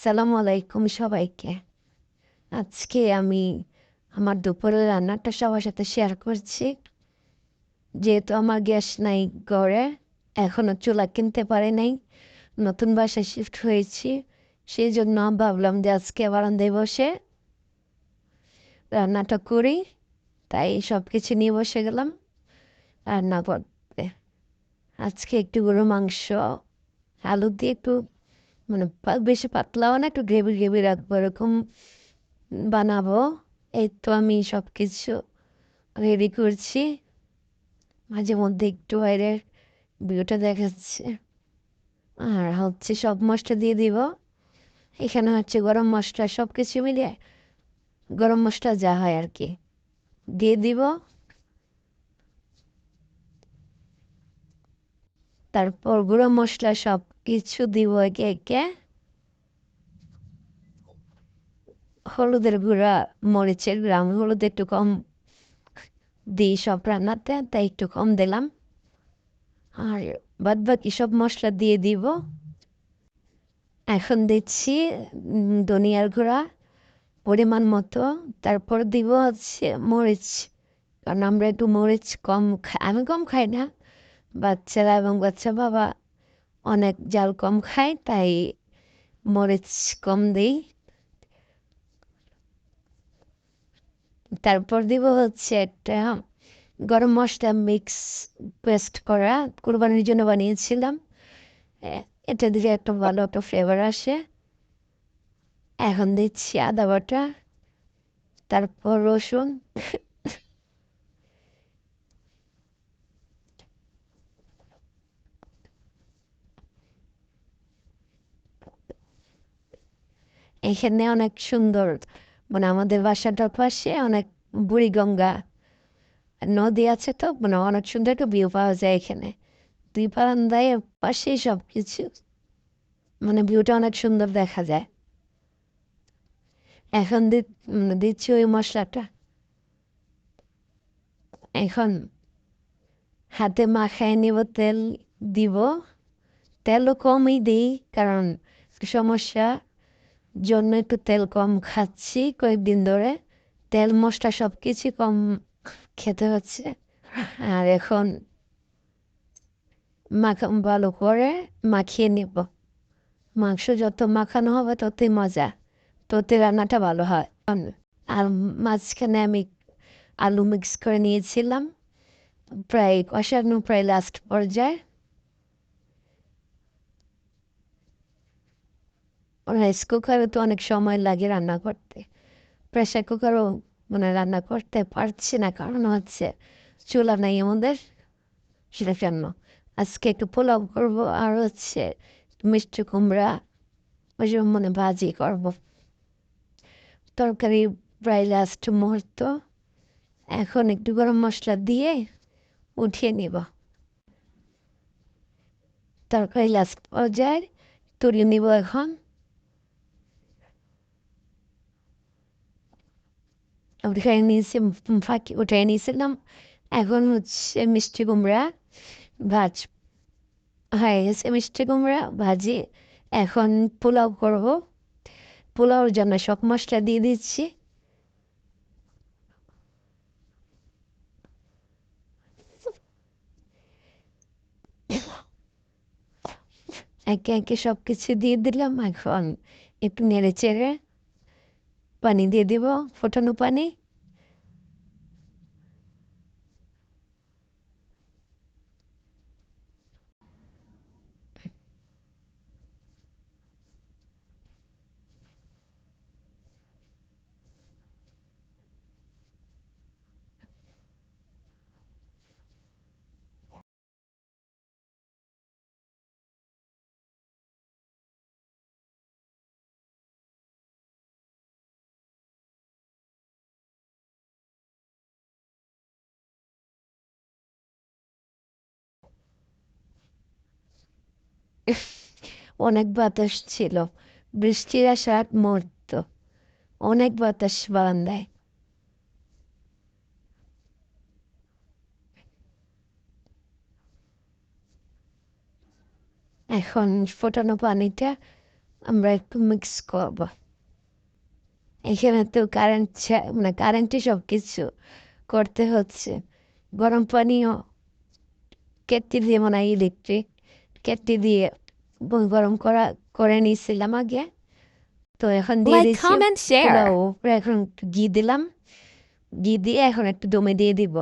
সালামু আলাইকুম সবাইকে। আজকে আমি আমার দুপুরের রান্নাটা সবার সাথে শেয়ার করছি। যেহেতু আমার গ্যাস নাই ঘরে, এখনো চুলা কিনতে পারি নাই, নতুন বাসায় শিফট হয়েছি, সেই জন্য ভাবলাম যে আজকে বারান্দায় বসে রান্নাটা করি। তাই সব কিছু নিয়ে বসে গেলাম রান্না করতে। আজকে একটু গরু মাংস আলু দিয়ে একটু মানে বেশি পাতলাও না, একটু গ্রেভি গ্রেভি রাখবো, এরকম বানাবো। এই তো আমি সব কিছু রেডি করছি। মাঝে মধ্যে একটু বাইরের ভিউটা দেখাচ্ছে। আর হচ্ছে সব মশলা দিয়ে দিব। এখানে হচ্ছে গরম মশলা সব কিছু মিলিয়ে গরম মশলা যা হয় আর কি দিয়ে দিব। তারপর গুঁড়ো মশলা সব কিছু দিব একে একে। হলুদের গুঁড়া, মরিচের গুঁড়া, আমি হলুদ একটু কম দিই সব রান্নাতে, তাই একটু কম দিলাম। আর বাদ বাকি সব মশলা দিয়ে দিব। এখন দিচ্ছি ধনিয়ার গুঁড়া পরিমাণ মতো। তারপর দিব হচ্ছে মরিচ, কারণ আমরা একটু মরিচ কম খাই, আমি কম খাই না, বাচ্চারা এবং বাচ্চা বাবা অনেক জাল কম খায়, তাই মরিচ কম দিই। তারপর দিব হচ্ছে একটা গরম মশলা মিক্স পেস্ট করা, কোরবানির জন্য বানিয়েছিলাম। এটা দিলে একটা ভালো একটা ফ্লেভার আসে। এখন দিচ্ছি আদা বাটা, তারপর রসুন। এখানে অনেক সুন্দর, মানে আমাদের বাসাটার পাশে অনেক বুড়িগঙ্গা নদী আছে, তো মানে অনেক সুন্দর একটা ভিউ পাওয়া যায় এখানে। দুই বারান্দায় পাশেই সব কিছু, মানে ভিউটা অনেক সুন্দর দেখা যায়। এখন দিচ্ছি ওই মশলাটা। এখন হাতে মাখায় নিব, তেল দিব। তেলও কমই দিই, কারণ সমস্যা জন্য একটু তেল কম খাচ্ছি কয়েকদিন ধরে। তেল মশলা সব কিছু কম খেতে হচ্ছে। আর এখন ভালো করে মাখিয়ে নেব। মাংস যত মাখানো হবে ততই মজা, ততই রান্নাটা ভালো হয়। আর মাঝখানে আমি আলু মিক্স করে নিয়েছিলাম, প্রায় কষানো প্রায় লাস্ট পর্যায়ে। রাইস কুকারে তো অনেক সময় লাগে রান্না করতে, প্রেশার কুকারও মানে রান্না করতে পারছি না, কারণ হচ্ছে চুলা নাই আমাদের। সেটা জন্য আজকে একটু পোলাও করবো, আর হচ্ছে মিষ্টি কুমড়া ওই যে মানে ভাজি করবো। তরকারি প্রায় লাস্ট মুহূর্ত। এখন একটু গরম মশলা দিয়ে উঠিয়ে নিব। তরকারি লাস্ট পর্যায়ে তুলে নিব এখন। উঠে নিয়েছি, ফাঁকি উঠে নিয়েছিলাম। এখন হচ্ছে মিষ্টি কুমড়া ভাজ হয়ে গেছে, মিষ্টি কুমড়া ভাজি। এখন পোলাও করব। পোলাওর জন্য সব মশলা দিয়ে দিচ্ছি। একে একে সব কিছু দিয়ে দিলাম। এখন একটু নেড়ে চেড়ে পানি দিয়ে দিব, ফোটানো পানি। অনেক বাতাস ছিল, বৃষ্টির আসার আগ মুহূর্ত, অনেক বাতাস বারান্দায়। এখন ফোটানো পানিটা আমরা একটু মিক্স করব। এখানে তো কারেন্ট মানে কারেন্টে সব কিছু করতে হচ্ছে। গরম পানিও কেটলি দিয়ে মনে হয় ইলেকট্রিক কেটলি দিয়ে গরম করে নিয়েছিলাম আগে। তো এখন দিয়ে Like, দিচ্ছি comment, পোলাও। share. এখন একটু ঘি দিলাম, ঘি দিয়ে এখন একটু দমে দিয়ে দিব।